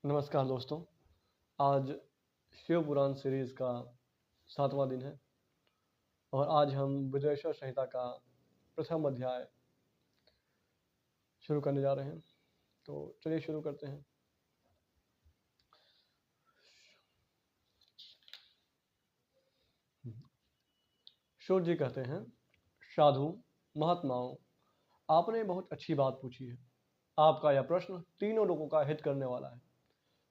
नमस्कार दोस्तों। आज शिव पुराण सीरीज का 7वां दिन है और आज हम विदेश्वर संहिता का प्रथम अध्याय शुरू करने जा रहे हैं। तो चलिए शुरू करते हैं। सूर्य जी कहते हैं, साधु महात्माओं, आपने बहुत अच्छी बात पूछी है। आपका यह प्रश्न तीनों लोगों का हित करने वाला है।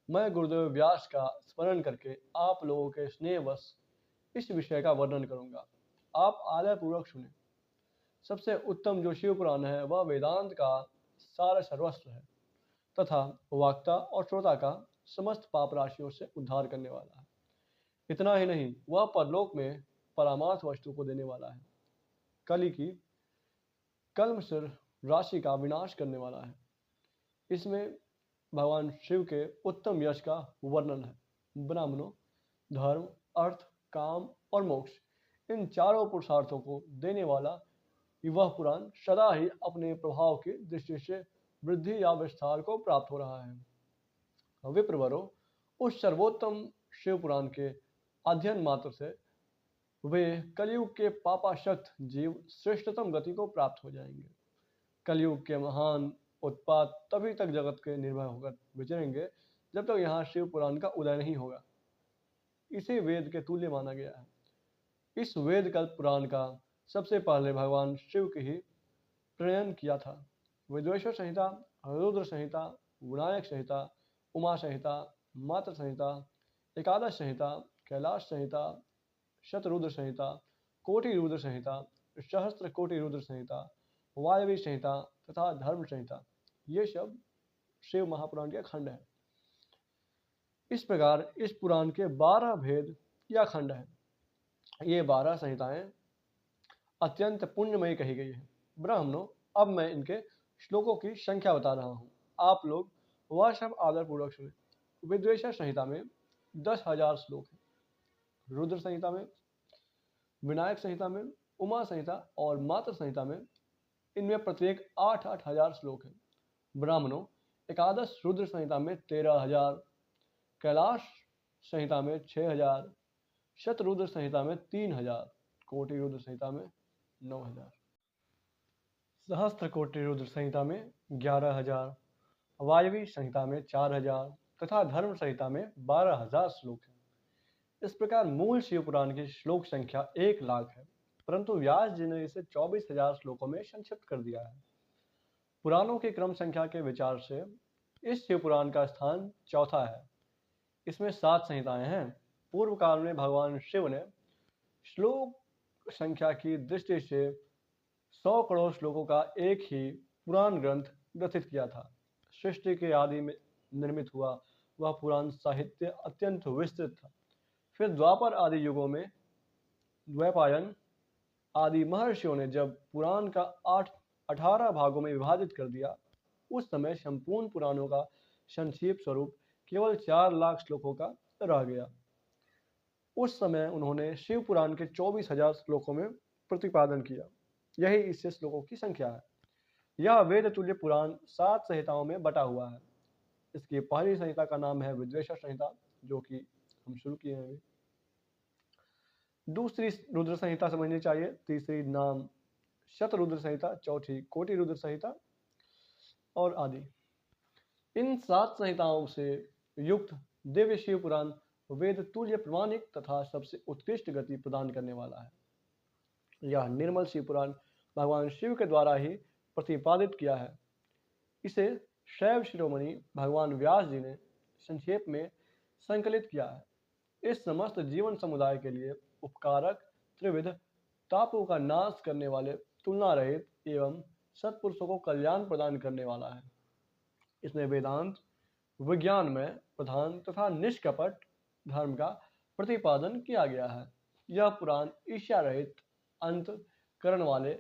मैं गुरुदेव व्यास का स्मरण करके आप लोगों के स्नेहवश इस विषय का वर्णन करूंगा। आप आदरपूर्वक सुने। सबसे उत्तम जो शिव पुराण है वह वेदांत का सार सर्वस्व है तथा वक्ता और श्रोता का समस्त पाप राशियों से उद्धार करने वाला है। इतना ही नहीं, वह परलोक में परामार्थ वस्तु को देने वाला है। कली की कल्म सिर राशि का विनाश करने वाला है। इसमें भगवान शिव के उत्तम यश का वर्णन है। ब्राह्मणों, धर्म, अर्थ, काम और मोक्ष, इन चारों पुरुषार्थों को देने वाला वह पुराण सदा ही अपने प्रभाव की दृष्टि से वृद्धि या विस्तार को प्राप्त हो रहा है। विप्रवरो, उस सर्वोत्तम शिव पुराण के अध्ययन मात्र से वे कलयुग के पापाशक्त जीव श्रेष्ठतम गति को प्राप्त हो जाएंगे। कलयुग के महान उत्पात तभी तक जगत के निर्भय होकर विचरेंगे जब तक यहाँ शिव पुराण का उदय नहीं होगा। इसे वेद के तुल्य माना गया है। इस वेद कल्प पुराण का सबसे पहले भगवान शिव की ही प्रणयन किया था। विद्वेश्वर संहिता, रुद्र संहिता, विनायक संहिता, उमा संहिता, मात्र संहिता, एकादश संहिता, कैलाश संहिता, शतरुद्र संहिता, कोटि रुद्र संहिता, सहस्त्र कोटि रुद्र संहिता, वायवी संहिता तथा धर्म संहिता, ये सब शिव महापुराण के खंड है। इस प्रकार इस पुराण के 12 भेद या खंड है। ये 12 संहिताएं अत्यंत पुण्यमयी कही गई है। ब्राह्मणों, अब मैं इनके श्लोकों की संख्या बता रहा हूँ। आप लोग वह सब आदरपूर्वक सुने। विद्वेश्वर संहिता में 10,000 श्लोक हैं। रुद्र संहिता में, विनायक संहिता में, उमा संहिता और मात्र संहिता में इनमें प्रत्येक 8-8 हजार श्लोक हैं। ब्राह्मणों, एकादश रुद्र संहिता में 13,000, कैलाश संहिता में 6,000, शतरुद्र संहिता में 3,000, कोटि रुद्र संहिता में 9,000, सहस्त्र कोटि रुद्र संहिता में 11,000, वायवी संहिता में 4,000 तथा धर्म संहिता में 12,000 श्लोक हैं। इस प्रकार मूल शिव पुराण की श्लोक संख्या 1 लाख है, परंतु व्यास जी ने इसे 24,000 श्लोकों में संक्षिप्त कर दिया है। पुराणों की क्रम संख्या के विचार से इस शिव पुराण का स्थान चौथा है। इसमें 7 संहिताएं हैं। पूर्व काल में भगवान शिव ने श्लोक संख्या की दृष्टि से 100 करोड़ श्लोकों का एक ही पुराण ग्रंथ ग्रथित किया था। सृष्टि के आदि में निर्मित हुआ वह पुराण साहित्य अत्यंत विस्तृत था। फिर द्वापर आदि युगों में द्वैपायन आदि महर्षियों ने जब पुराण का 18 भागों में विभाजित कर दिया, उस समय संपूर्ण पुराणों का संक्षिप्त स्वरूप केवल 4 लाख श्लोकों का रह गया। उस समय उन्होंने शिव पुराण के 24,000 श्लोकों में प्रतिपादन किया। यही इससे श्लोकों की संख्या है। यह वेद तुल्य पुराण 7 संहिताओं में बटा हुआ है। इसकी पहली संहिता का नाम है विद्वेश्वर संहिता, जो कि हम शुरू किए हैं। दूसरी रुद्र संहिता समझनी चाहिए। तीसरी नाम शतरुद्र संहिता, चौथी कोटि रुद्र संहिता और आदि। इन 7 संहिताओं से युक्त दिव्य शिव पुराण वेद तुल्य प्रमाणिक तथा सबसे उत्कृष्ट गति प्रदान करने वाला है। यह निर्मल शिव पुराण भगवान शिव के द्वारा ही प्रतिपादित किया है। इसे शैव शिरोमणि भगवान व्यास जी ने संक्षेप में संकलित किया है। इस समस्त जीवन समुदाय के लिए उपकारक, त्रिविध तापों का नाश करने वाले, तुलना रहित एवं सत्पुरुषों को कल्याण प्रदान करने वाला है। इसमें वेदांत, विज्ञान में प्रधान तथा निष्कपट धर्म का प्रतिपादन किया गया है। यह पुराण ईर्ष्या रहित अंत करण वाले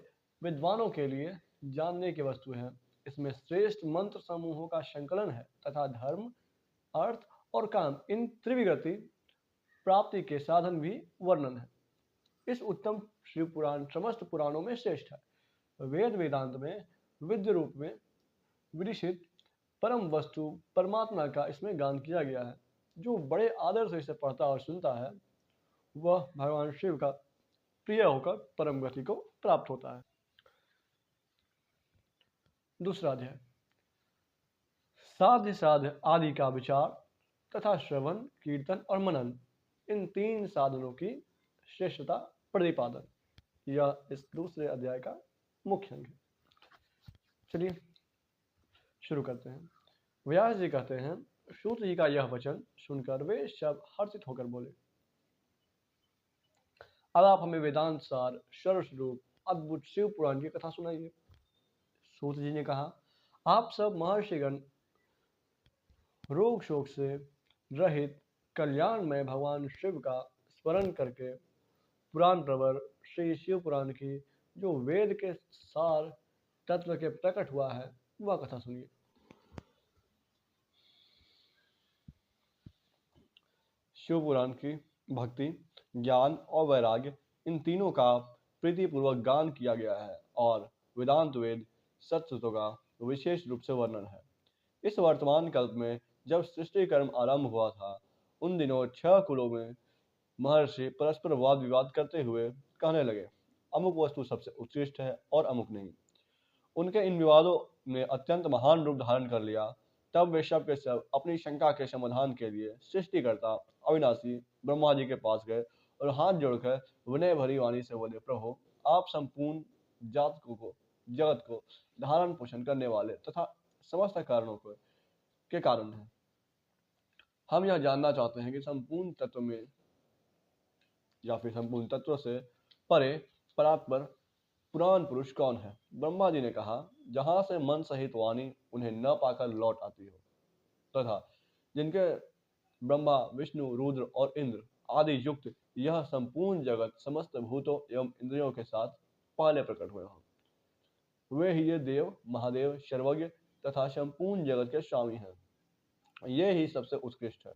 विद्वानों के लिए जानने की वस्तु है। इसमें श्रेष्ठ मंत्र समूहों का संकलन है तथा धर्म, अर्थ और काम, इन त्रिविगति प्राप्ति के साधन भी वर्णन है। इस उत्तम शिव पुराण समस्त पुराणों में श्रेष्ठ है। वेद वेदांत में विद्य रूप में विदिशित परम वस्तु परमात्मा का इसमें गान किया गया है। जो बड़े आदर से इसे पढ़ता और सुनता है वह भगवान शिव का प्रिय होकर परम गति को प्राप्त होता है। दूसरा अध्याय साध्य साध्य आदि का विचार तथा श्रवण कीर्तन और मनन, इन तीन साधनों की श्रेष्ठता प्रतिपादन, यह इस दूसरे अध्याय का मुख्य अंग है। चलिए शुरू करते हैं। व्यास जी कहते हैं, सूत जी का यह वचन सुनकर वे सब हर्षित होकर बोले, अब आप हमें वेदांत सार सर्वस्वरूप अद्भुत शिव पुराण की कथा सुनाइए। सूत जी ने कहा, आप सब महर्षिगण रोग शोक से रहित कल्याण में भगवान शिव का स्मरण करके पुराण प्रवर श्री शिव पुराण की जो वेद के सार तत्व के प्रकट हुआ है वह कथा सुनिए। शिव पुराण की भक्ति, ज्ञान और वैराग्य, इन तीनों का प्रीतिपूर्वक गान किया गया है और वेदांत वेद सत्सतों का विशेष रूप से वर्णन है। इस वर्तमान कल्प में जब सृष्टि कर्म आरंभ हुआ था, उन दिनों 6 कुलों में महर्षि परस्पर वाद विवाद करते हुए कहने लगे, अमुक वस्तु सबसे उत्कृष्ट है और अमुक नहीं। उनके इन विवादों ने अत्यंत महान रूप धारण कर लिया। तब वे सब के सब अपनी शंका के समाधान के लिए सृष्टिकर्ता अविनाशी ब्रह्मा जी के पास गए और हाथ जोड़कर विनय भरी वाणी से बोले, प्रभु आप संपूर्ण जगत को धारण पोषण करने वाले तथा समस्त कारणों के कारण हैं। हम यह जानना चाहते हैं कि संपूर्ण तत्व में या फिर संपूर्ण तत्व से परे परात्पर पुराण पुरुष कौन है। ब्रह्मा जी ने कहा, जहां से मन सहित वाणी उन्हें न पाकर लौट आती हो तथा जिनके ब्रह्मा विष्णु रुद्र और इंद्र आदि युक्त यह संपूर्ण जगत समस्त भूतों एवं इंद्रियों के साथ पहले प्रकट हुए हों, वे ही ये देव महादेव सर्वज्ञ तथा संपूर्ण जगत के स्वामी हैं। ये ही सबसे उत्कृष्ट है।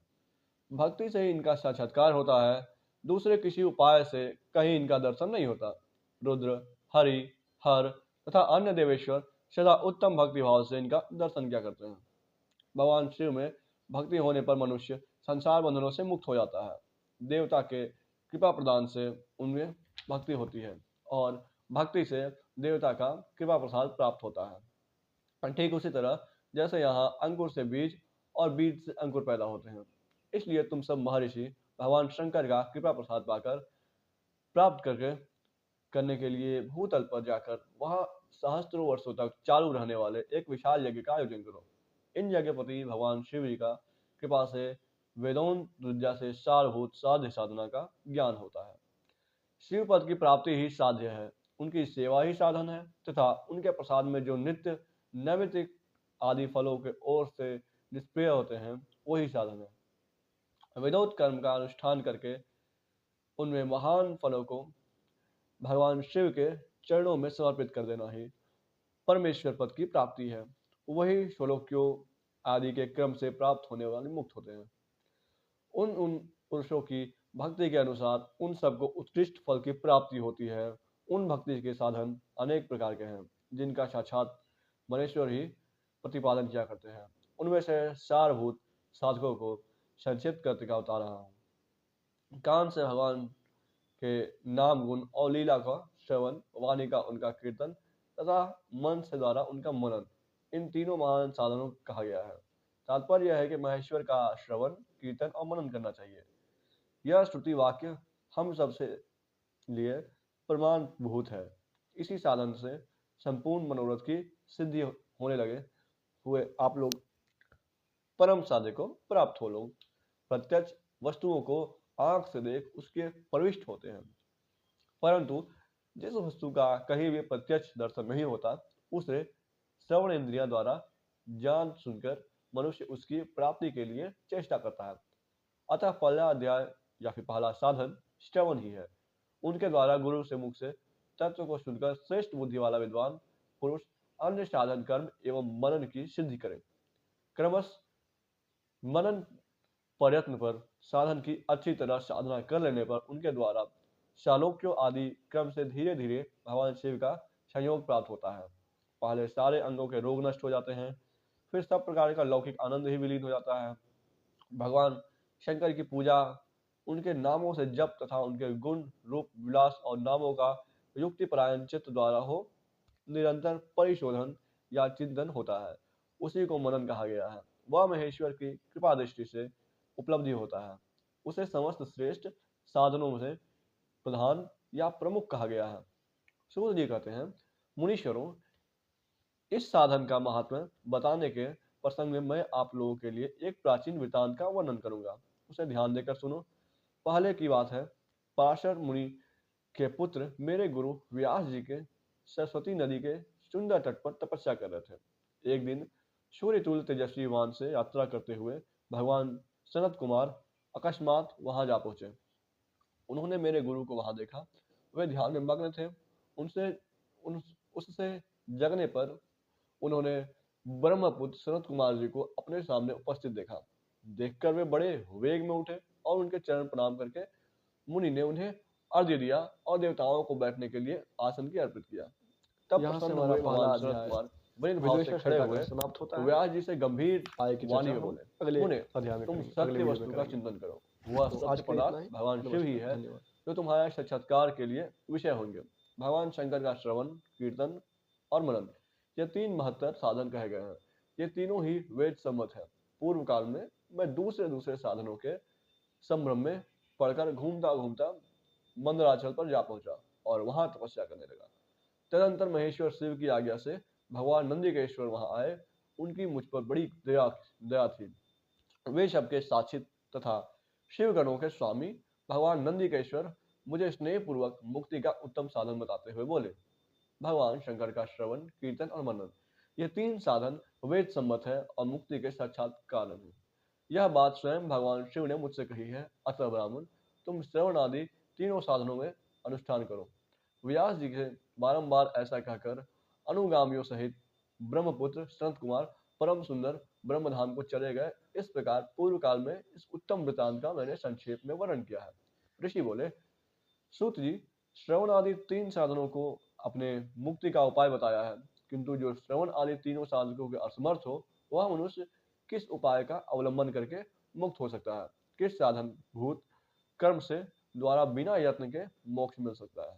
भक्ति से ही इनका साक्षात्कार होता है, दूसरे किसी उपाय से कहीं इनका दर्शन नहीं होता। रुद्र, हरि, हर तथा अन्य देवेश्वर सदा उत्तम भक्ति भाव से इनका दर्शन किया करते हैं। भगवान शिव में भक्ति होने पर मनुष्य संसार बंधनों से मुक्त हो जाता है। देवता के कृपा प्रदान से उनमें भक्ति होती है और भक्ति से देवता का कृपा प्रसाद प्राप्त होता है। ठीक उसी तरह जैसे यहाँ अंकुर से बीज और बीज से अंकुर पैदा होते हैं, इसलिए तुम सब महर्षि भगवान शंकर का कृपा प्रसाद पाकर प्राप्त करने के लिए भूतल पर जाकर वहां सहस्त्रों वर्षों तक चालू रहने वाले एक विशाल यज्ञ का आयोजन करो। इन यज्ञपति भगवान शिव जी का कृपा से वेदों विद्या से सारभूत साध्य साधना का ज्ञान होता है। शिव पद की प्राप्ति ही साध्य है, उनकी सेवा ही साधन है तथा उनके प्रसाद में जो नित्य नैमित्तिक आदि फलों के ओर से निष्प्रिय होते हैं वही साधन है। वेदोक्त कर्म का अनुष्ठान करके उनमें महान फलों को भगवान शिव के चरणों में समर्पित कर देना ही परमेश्वर पद की प्राप्ति है। वही श्लोक्यों आदि के क्रम से प्राप्त होने वाले मुक्त होते हैं। उन पुरुषों की भक्ति के अनुसार उन सबको उत्कृष्ट फल की प्राप्ति होती है। उन भक्ति के साधन अनेक प्रकार के हैं, जिनका साक्षात मनेश्वर ही प्रतिपादन किया करते हैं। उनमें से सारभूत साधकों को संक्षिप्त करके का उतार रहा हूँ। कान से भगवान के नाम गुण और लीला का श्रवण, वाणी का उनका कीर्तन तथा मन से द्वारा उनका मनन, इन तीनों महान साधनों को कहा गया है। तात्पर्य यह है कि महेश्वर का श्रवण कीर्तन और मनन करना चाहिए। यह श्रुति वाक्य हम सबसे लिए प्रमाण भूत है। इसी साधन से संपूर्ण मनोरथ की सिद्धि होने लगे हुए आप लोग परम साधे को प्राप्त हो लोग प्रत्यक्ष वस्तुओं को आंख से देख उसके प्रविष्ट होते हैं, परंतु जिस वस्तु का कहीं भी प्रत्यक्ष दर्शन नहीं होता उसे श्रवण इंद्रिया द्वारा जान सुनकर मनुष्य उसकी प्राप्ति के लिए चेष्टा करता है। अतः पहला अध्याय या फिर पहला साधन श्रवण ही है। उनके द्वारा गुरु से मुख से तत्व को सुनकर श्रेष्ठ बुद्धि वाला विद्वान पुरुष अन्य साधन कर्म एवं मनन की सिद्धि करे। क्रमश मनन प्रयत्न पर साधन की अच्छी तरह साधना कर लेने पर उनके द्वारा शालोक्यों आदि क्रम से धीरे धीरे भगवान शिव का संयोग प्राप्त होता है। पहले सारे अंगों के रोग नष्ट हो जाते हैं, फिर सब प्रकार का लौकिक आनंद ही विलीन हो जाता है। भगवान शंकर की पूजा, उनके नामों से जप तथा उनके गुण रूप विलास और नामों का युक्तिपरायण चित्त द्वारा हो निरंतर परिशोधन या चिंतन होता है, उसी को मनन कहा गया है। वह महेश्वर की कृपा दृष्टि से उपलब्धि होता है। उसे समस्त श्रेष्ठ साधनों से प्रधान या प्रमुख कहा गया है। सूर्य जी कहते हैं, मुनीश्वरों, इस साधन का महात्म्य बताने के प्रसंग में मैं आप लोगों के लिए एक प्राचीन वृतांत का वर्णन करूंगा। उसे ध्यान देकर सुनो। पहले की बात है, पराशर मुनि के पुत्र मेरे गुरु व्यास जी के सरस्वती नदी के सुंदर तट पर तपस्या कर रहे थे। एक दिन सूर्य तुल्य तेजस्वी वान से यात्रा करते हुए भगवान सनत कुमार अकस्मात वहां जा पहुंचे। उन्होंने मेरे गुरु को वहां देखा। वे ध्यान में मग्न थे। उनसे उन उससे जगने पर उन्होंने ब्रह्मपुत्र सनत कुमार जी को अपने सामने उपस्थित देखा। देखकर वे बड़े वेग में उठे और उनके चरण प्रणाम करके मुनि ने उन्हें अर्घ्य दिया और देवताओं को बैठने के लिए आसन की अर्पित किया। तब यहाँ से प्रसन्न हमारा हुए पहला भगवान सनत अध्याय कुमार विनम्र भाव से विदेशर खड़े संहिता हुए का समाप्त होता है। व्यास जी से गंभीर आगे की वाणी चर्चा में हम बोले, अगले मुने, अध्याय में तुम करेंगे, अगले सत्य वीडियो वस्तु में का करेंगे। चिंतन करो। वह तो सत्य आज के लिए इतना पदार्थ ही। भगवान शिव ही नमस्कार, है धन्यवाद। जो तुम्हारे साक्षात्कार के लिए विषय होंगे। भगवान शंकर का श्रवण, कीर्तन और मनन, ये तीन महत्तर साधन कहे गए हैं। ये तीनों ही वेद सम्मत है। पूर्व काल में मैं दूसरे दूसरे साधनों के संभ्रम में पढ़कर घूमता घूमता मंदराचल पर जा पहुंचा और वहां तपस्या करने लगा। तदंतर महेश्वर शिव की आज्ञा से भगवान नंदिकेश्वर वहां आए। उनकी मुझ पर बड़ी दया दया थी। वे सबके साक्षी तथा शिवगणों के स्वामी भगवान नंदिकेश्वर मुझे स्नेह पूर्वक मुक्ति का उत्तम साधन बताते हुए बोले, भगवान शंकर का श्रवण, कीर्तन और मनन, ये तीन साधन वेद सम्मत है और मुक्ति के साक्षात कारण है। यह बात स्वयं भगवान शिव ने मुझसे कही है। अतः ब्राह्मण, तुम श्रवण आदि तीनों साधनों में अनुष्ठान करो। व्यास जी के बारंबार ऐसा कहकर अनुगामियों सहित ब्रह्मपुत्र संत कुमार परम सुंदर ब्रह्मधाम को चले गए। इस प्रकार पूर्व काल में इस उत्तम वृतांत का मैंने संक्षेप में वर्णन किया है। ऋषि बोले, सूत जी, श्रवण आदि तीन साधनों को अपने मुक्ति का उपाय बताया है, किंतु जो श्रवण आदि तीनों साधकों के असमर्थ हो, वह मनुष्य किस उपाय का अवलंबन करके मुक्त हो सकता है? किस साधन भूत कर्म से द्वारा बिना यत्न के मोक्ष मिल सकता है?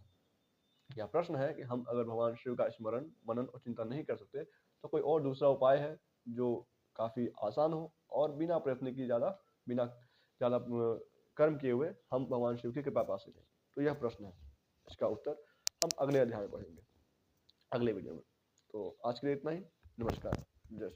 यह प्रश्न है कि हम अगर भगवान शिव का स्मरण, मनन और चिंतन नहीं कर सकते तो कोई और दूसरा उपाय है जो काफी आसान हो और बिना प्रयत्न की बिना ज्यादा कर्म किए हुए हम भगवान शिव की कृपा पा सकें? तो यह प्रश्न है। इसका उत्तर हम अगले अध्याय में पढ़ेंगे, अगले वीडियो में। तो आज के लिए इतना ही। नमस्कार, जय श्री राम।